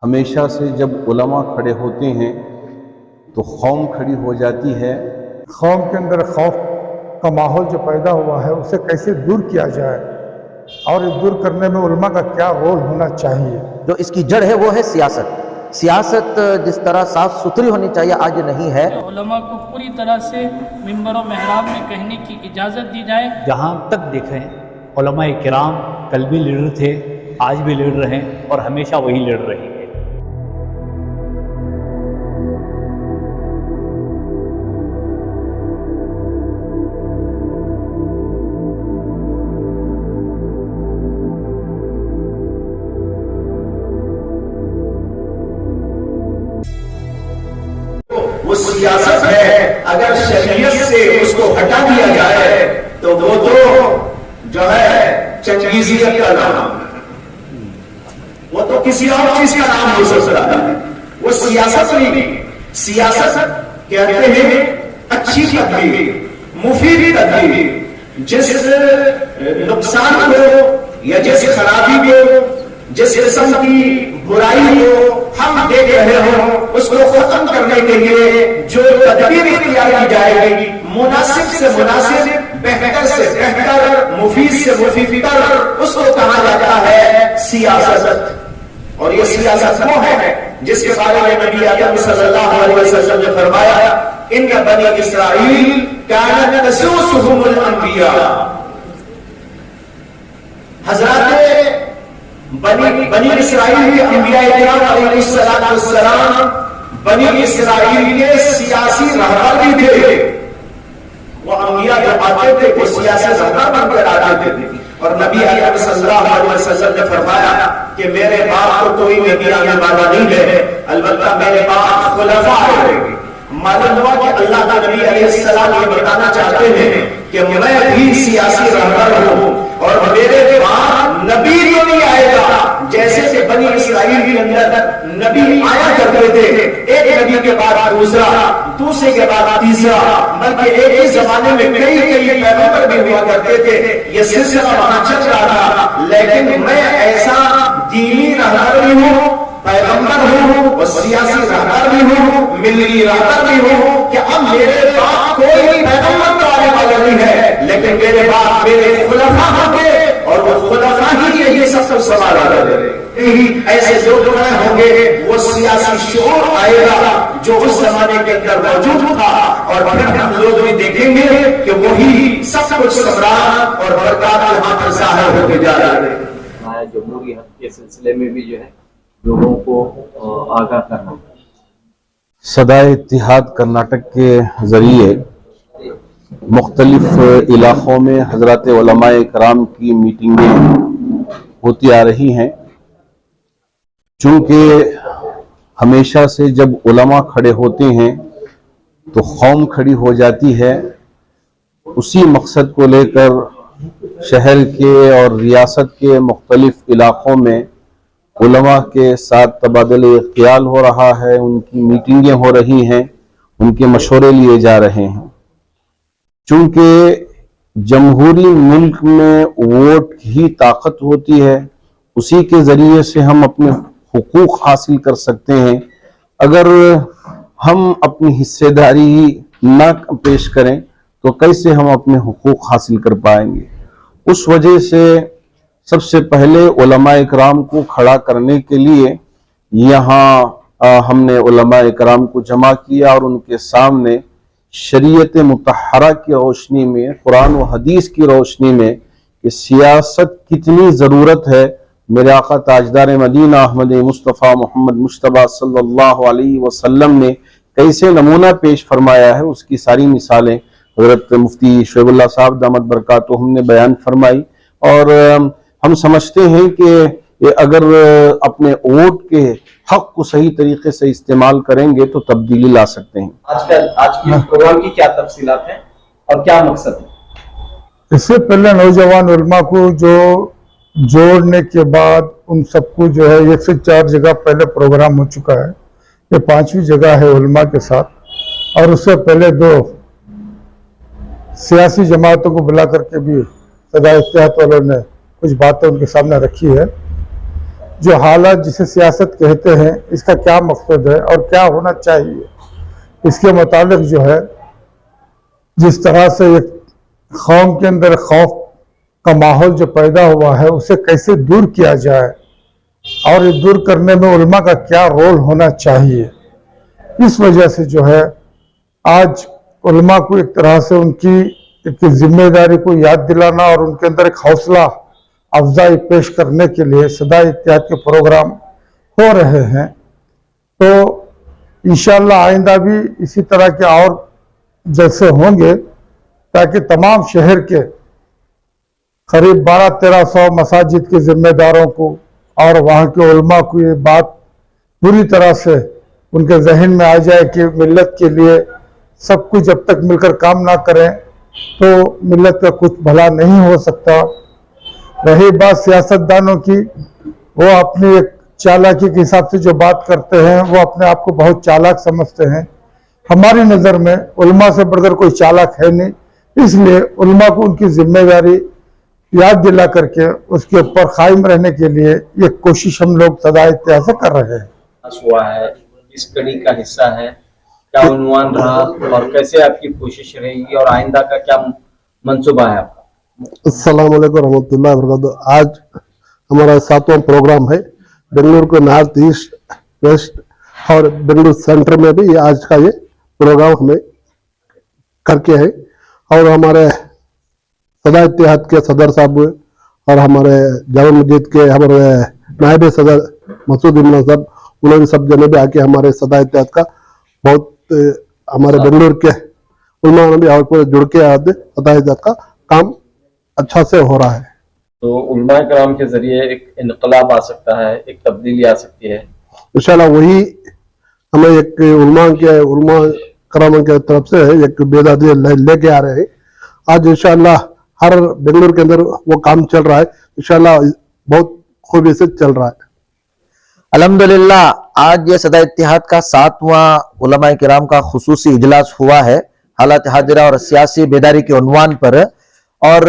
ہمیشہ سے جب علماء کھڑے ہوتے ہیں تو قوم کھڑی ہو جاتی ہے۔ قوم کے اندر خوف کا ماحول جو پیدا ہوا ہے اسے کیسے دور کیا جائے اور اس دور کرنے میں علماء کا کیا رول ہونا چاہیے۔ جو اس کی جڑ ہے وہ ہے سیاست جس طرح صاف ستھری ہونی چاہیے آج نہیں ہے۔ علماء کو پوری طرح سے منبر و محراب میں کہنے کی اجازت دی جائے۔ جہاں تک دیکھیں علماء کرام کل بھی لیڈر تھے، آج بھی لیڈر ہیں اور ہمیشہ وہی لیڈر رہیں گے۔ وہ سیاست ہے، اگر شریعت سے اس کو ہٹا دیا جائے تو وہ تو جو ہے چنگیزیت کا نام، وہ تو کسی اور چیز کا نام ہو سکتا ہے، وہ سیاست نہیں۔ سیاست کہتے ہیں اچھی تدبیر، مفید تدبیر، جس نقصان کو یا جس خرابی کو، جس قسم کی برائی کو ہم دیکھ رہے ہوں اس کو ختم کرنے کے لیے جو تدبیر اختیار کی جائے گی، مناسب سے مناسب، بہتر سے بہتر، مفید سے مفید تر، اس کو کہا جاتا ہے سیاست۔ اور یہ سیاست وہ ہے جس کے بارے میں نبی اکرم صلی اللہ علیہ وسلم نے فرمایا ان بنی اسرائیل کانت تسوسهم الانبیاء، حضرات بنی اسرائیل کے انبیاء کرام علیہ السلام بنی اسرائیل کے سیاسی رہبر بھی تھے۔ وہ انبیاء جو آتے تھے وہ سیاسی رہبر بن کر آتے تھے، اور نبی اکرم صلی اللہ علیہ وسلم نے فرمایا کہ میرے بعد تو کوئی نبی آنے والا نہیں ہے، البتہ میرے بعد خلفاء آئیں گے۔ معلوم ہوا کہ اللہ کا نبی علیہ السلام یہ بتانا چاہتے ہیں کہ میں بھی سیاسی رہبر ہوں اور میرے بعد نبی تو نہیں آئے گا جیسے کہ بنی اسرائیل کے اندر نبی آیا کرتے تھے، ایک نبی کے بعد دوسرا، دوسرے کے بعد تیسرا، بلکہ ایک ہی زمانے میں کئی پیغمبر بھی ہوا کرتے تھے۔ یہ سلسلہ وہاں چل رہا تھا، لیکن میں ایسا دینی رہبر بھی ہوں، پیغمبر ہوں اور سیاسی رہبر بھی ہوں، ملی رہبر بھی ہوں کہ اب میرے بعد کوئی پیغمبر آنے والا نہیں ہے، لیکن میرے بعد میرے خلفاء ہوں گے اور وہ خلفاء ہی یہ سب کو سنبھالا کریں گے۔ ایسے لوگ ہوں گے، وہ سیاسی شعور آئے گا جو اس زمانے کے اندر موجود تھا، اور پھر ہم لوگ بھی دیکھیں گے کہ وہی سب کچھ سمراٹ اور برکات یہاں پر ظاہر ہوتے جا رہے ہیں۔ جمہوریت کے سلسلے میں بھی جو ہے لوگوں کو آگاہ کرنا۔ صدائے اتحاد کرناٹک کے ذریعے مختلف علاقوں میں حضرات علماء کرام کی میٹنگیں ہوتی آ رہی ہیں۔ چونکہ ہمیشہ سے جب علماء کھڑے ہوتے ہیں تو قوم کھڑی ہو جاتی ہے، اسی مقصد کو لے کر شہر کے اور ریاست کے مختلف علاقوں میں علماء کے ساتھ تبادلہ خیال ہو رہا ہے، ان کی میٹنگیں ہو رہی ہیں، ان کے مشورے لیے جا رہے ہیں۔ چونکہ جمہوری ملک میں ووٹ ہی طاقت ہوتی ہے، اسی کے ذریعے سے ہم اپنے حقوق حاصل کر سکتے ہیں۔ اگر ہم اپنی حصہ داری نہ پیش کریں تو کیسے ہم اپنے حقوق حاصل کر پائیں گے؟ اس وجہ سے سب سے پہلے علماء اکرام کو کھڑا کرنے کے لیے یہاں ہم نے علماء اکرام کو جمع کیا اور ان کے سامنے شریعت مطہرہ کی روشنی میں، قرآن و حدیث کی روشنی میں کہ سیاست کتنی ضرورت ہے، میرے آقا تاجدار مدینہ احمد مصطفیٰ محمد مجتبیٰ صلی اللہ علیہ وسلم نے کیسے نمونہ پیش فرمایا ہے، اس کی ساری مثالیں حضرت مفتی شعیب اللہ صاحب دامت برکاتہم نے بیان فرمائی۔ اور ہم سمجھتے ہیں کہ اگر اپنے ووٹ کے حق کو صحیح طریقے سے استعمال کریں گے تو تبدیلی لا سکتے ہیں۔ آج کی پروگرام کی کیا تفصیلات ہیں اور کیا مقصد ہے؟ اس سے پہلے نوجوان علماء کو جو جوڑنے کے بعد ان سب کو جو ہے 1 سے 4 جگہ پہلے پروگرام ہو چکا ہے، یہ 5ویں جگہ ہے علماء کے ساتھ، اور اس سے پہلے 2 سیاسی جماعتوں کو بلا کر کے بھی صدائے اتحاد والوں نے کچھ باتیں ان کے سامنے رکھی ہے۔ جو حالات جسے سیاست کہتے ہیں اس کا کیا مقصد ہے اور کیا ہونا چاہیے، اس کے متعلق جو ہے جس طرح سے ایک قوم کے اندر خوف کا ماحول جو پیدا ہوا ہے اسے کیسے دور کیا جائے اور یہ دور کرنے میں علماء کا کیا رول ہونا چاہیے، اس وجہ سے جو ہے آج علماء کو ایک طرح سے ان کی ایک ذمہ داری کو یاد دلانا اور ان کے اندر ایک حوصلہ افزائی پیش کرنے کے لیے صدائے اتحاد کے پروگرام ہو رہے ہیں۔ تو انشاءاللہ آئندہ بھی اسی طرح کے اور جلسے ہوں گے تاکہ تمام شہر کے قریب 1200-1300 مساجد کے ذمہ داروں کو اور وہاں کے علماء کو یہ بات پوری طرح سے ان کے ذہن میں آ جائے کہ ملت کے لیے سب کچھ جب تک مل کر کام نہ کریں تو ملت کا کچھ بھلا نہیں ہو سکتا۔ رہی بات سیاستدانوں کی، وہ اپنی ایک چالاکی کے حساب سے جو بات کرتے ہیں وہ اپنے آپ کو بہت چالاک سمجھتے ہیں۔ ہماری نظر میں علماء سے بڑھ کر کوئی چالاک ہے نہیں، اس لیے علماء کو ان کی ذمہ داری یاد دلا کر کے اس کے اوپر قائم رہنے کے لیے یہ کوشش ہم لوگ صدائے اتحاد سے کر رہے ہیں۔ ہوا ہے اس کڑی کا حصہ ہے، کیا عنوان رہا اور کیسے آپ کی کوشش رہے گی اور آئندہ کا کیا منصوبہ ہے آپ کا؟ السلام علیکم ورحمۃ اللہ وبرکاتہ۔ آج ہمارا 7واں پروگرام ہے بنگلور کو نارتھ ایسٹ ویسٹ اور بنگلور سینٹر میں بھی آج کا یہ پروگرام ہمیں کر کے ہے، اور ہمارے صدر اتحاد کے صدر صاحب اور ہمارے جامع مسجد کے ہمارے نائب صدر مسعود عمران صاحب، انہوں نے سب جنے بھی آ کے ہمارے صدر اتحاد کا بہت ہمارے بنگلور کے علماء نے بھی اور پورے جڑ کے صدر اتحاد کا کام اچھا سے ہو رہا ہے۔ تو علماء کرام کے ذریعے ایک انقلاب آ سکتا ہے، ایک تبدیلی آ سکتی ہے انشاءاللہ۔ وہی ہمیں ایک علماء کرام کے طرف سے ایک بیداری لے کے آ رہے ہیں۔ آج انشاءاللہ ہر بنگلور کے اندر وہ کام چل رہا ہے، انشاءاللہ بہت خوبی سے چل رہا ہے۔ الحمدللہ آج یہ صدر اتحاد کا 7واں علماء کرام کا خصوصی اجلاس ہوا ہے حالات حاضرہ اور سیاسی بیداری کے عنوان پر، اور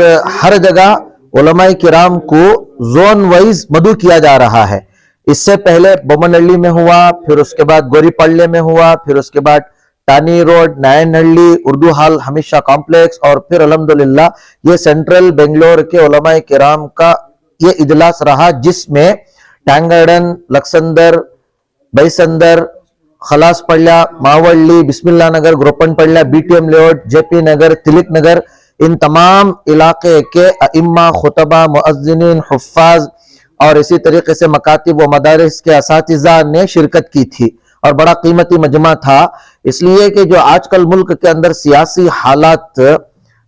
ہر جگہ علماء کرام کو زون وائز مدعو کیا جا رہا ہے۔ اس سے پہلے بومنہلّی میں ہوا، پھر اس کے بعد گوری پڑلے میں ہوا، پھر اس کے بعد ٹانی روڈ، نائنہلّی، اردو ہال ہمیشہ کمپلیکس، اور پھر الحمدللہ یہ سینٹرل بنگلور کے علماء کرام کا یہ اجلاس رہا، جس میں ٹانگرڈن، لکسندر، بیسندر، خلاص پڑیا، ماوڑلی، بسم اللہ نگر، گروپن پڑیا، بی ٹی ایم لیوٹ، جے پی نگر، تلک نگر، ان تمام علاقے کے ائمہ، خطبہ، مؤذنین، حفاظ اور اسی طریقے سے مکاتب و مدارس کے اساتذہ نے شرکت کی تھی، اور بڑا قیمتی مجمع تھا، اس لیے کہ جو آج کل ملک کے اندر سیاسی حالات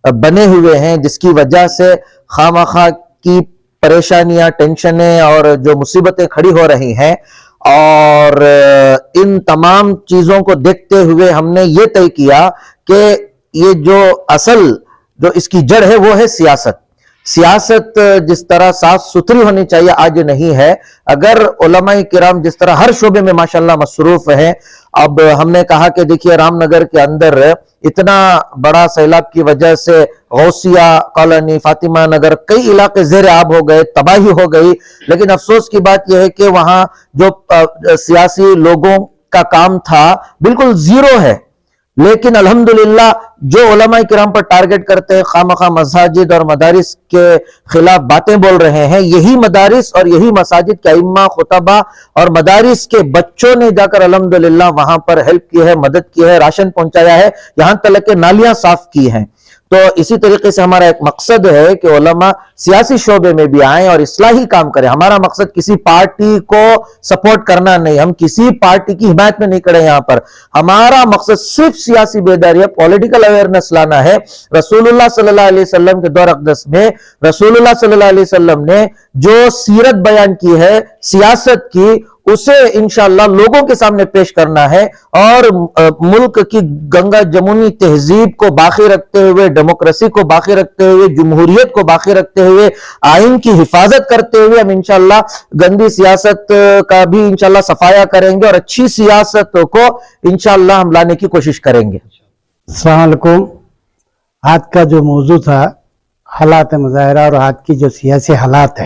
بنے ہوئے ہیں جس کی وجہ سے خواہ کی پریشانیاں، ٹینشنیں اور جو مصیبتیں کھڑی ہو رہی ہیں، اور ان تمام چیزوں کو دیکھتے ہوئے ہم نے یہ طے کیا کہ یہ جو اصل جو اس کی جڑ ہے وہ ہے سیاست۔ سیاست جس طرح صاف ستھری ہونی چاہیے آج نہیں ہے۔ اگر علماء کرام جس طرح ہر شعبے میں ماشاءاللہ مصروف ہیں، اب ہم نے کہا کہ دیکھیے رام نگر کے اندر اتنا بڑا سیلاب کی وجہ سے غوثیہ کالونی، فاطمہ نگر، کئی علاقے زیر آب ہو گئے، تباہی ہو گئی، لیکن افسوس کی بات یہ ہے کہ وہاں جو سیاسی لوگوں کا کام تھا بالکل زیرو ہے، لیکن الحمدللہ جو علماء کرام پر ٹارگٹ کرتے ہیں، خواہ مساجد اور مدارس کے خلاف باتیں بول رہے ہیں، یہی مدارس اور یہی مساجد کے ائمہ، خطبہ اور مدارس کے بچوں نے جا کر الحمدللہ وہاں پر ہیلپ کی ہے، مدد کی ہے، راشن پہنچایا ہے، یہاں تک کہ نالیاں صاف کی ہیں۔ تو اسی طریقے سے ہمارا ایک مقصد ہے کہ علماء سیاسی شعبے میں بھی آئیں اور اصلاحی کام کریں۔ ہمارا مقصد کسی پارٹی کو سپورٹ کرنا نہیں، ہم کسی پارٹی کی حمایت میں نہیں کھڑے یہاں پر، ہمارا مقصد صرف سیاسی بیداری ہے، پولیٹیکل اویئرنس لانا ہے۔ رسول اللہ صلی اللہ علیہ وسلم کے دور اقدس میں رسول اللہ صلی اللہ علیہ وسلم نے جو سیرت بیان کی ہے سیاست کی، اسے انشاءاللہ لوگوں کے سامنے پیش کرنا ہے، اور ملک کی گنگا جمونی تہذیب کو باقی رکھتے ہوئے، ڈیموکریسی کو باقی رکھتے ہوئے، جمہوریت کو باقی رکھتے ہوئے، آئین کی حفاظت کرتے ہوئے ہم انشاءاللہ گندی سیاست کا بھی انشاءاللہ صفایا کریں گے، اور اچھی سیاست کو انشاءاللہ ہم لانے کی کوشش کریں گے۔ السلام علیکم۔ آج کا جو موضوع تھا حالات مظاہرہ اور آج کی جو سیاسی حالات ہے